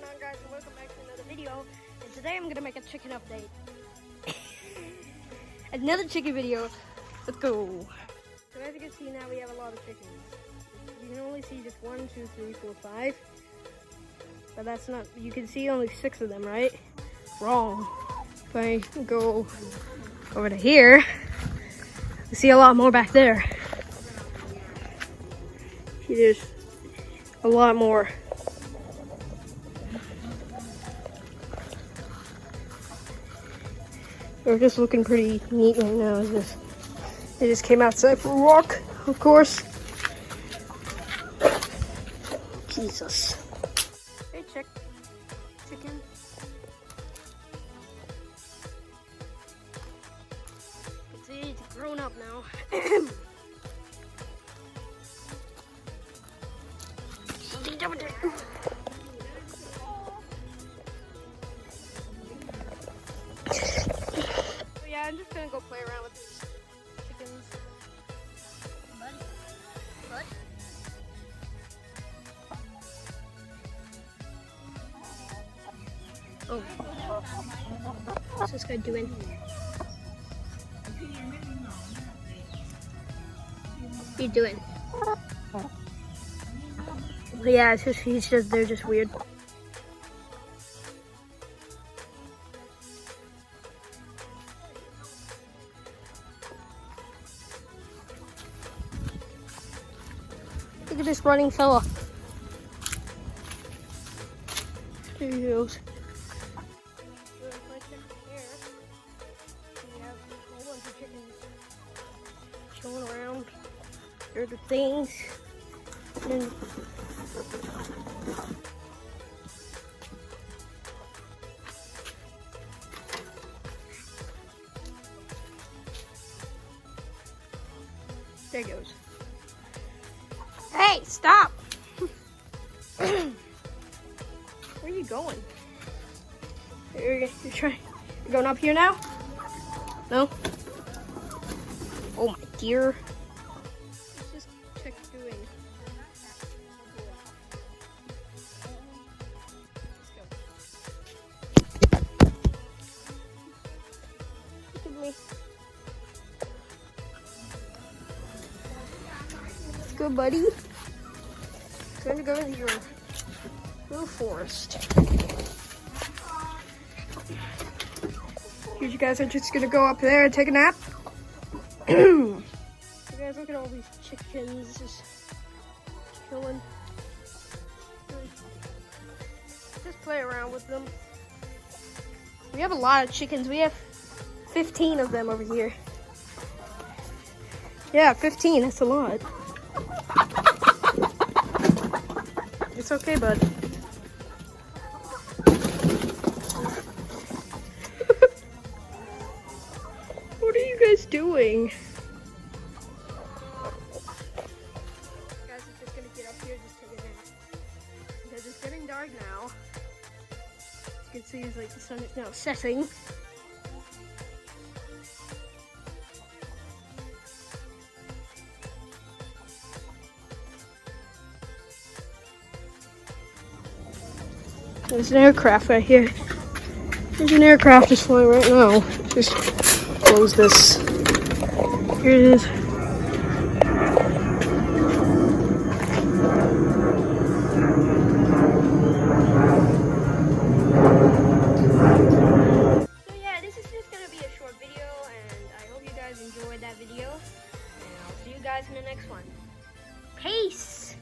going on, guys, and welcome back to another video. And today I'm gonna make a chicken update. Another chicken video. Let's go. So as you can see now, we have a lot of chickens. You can only see just 1, 2, 3, 4, 5. But that's not, you can see only 6 of them, right? Wrong. If I go over to here, you see a lot more back there. See, there's a lot more. They're just looking pretty neat right now. They just came outside for a walk, of course. Jesus. Hey, chicken. You can see it's grown up now. Yeah, I'm just gonna go play around with these chickens. Bud? Oh. What's this guy doing? What are you doing? Yeah, it's just, they're just weird. Look at this running fella. There he goes. Right down here, we have a whole bunch of chickens chilling around. They're the things. And there goes. Hey, stop! Where are you going? You're going up here now? No? Oh my dear. Let's just check doing. Let's go. Look at me. Let's go, buddy. Time to go into your little forest. You guys are just gonna go up there and take a nap. You guys, look at all these chickens just chilling. Just play around with them. We have a lot of chickens. We have 15 of them over here. Yeah, 15. That's a lot. It's okay, bud. What are you guys doing? Guys, I'm just gonna get up here and just take a nap. Because it's getting dark now. As you can see, it's like the sun is now setting. There's an aircraft right here. There's an aircraft just flying right now. Just close this. Here it is. So yeah, this is just gonna be a short video, and I hope you guys enjoyed that video. And I'll see you guys in the next one. Peace!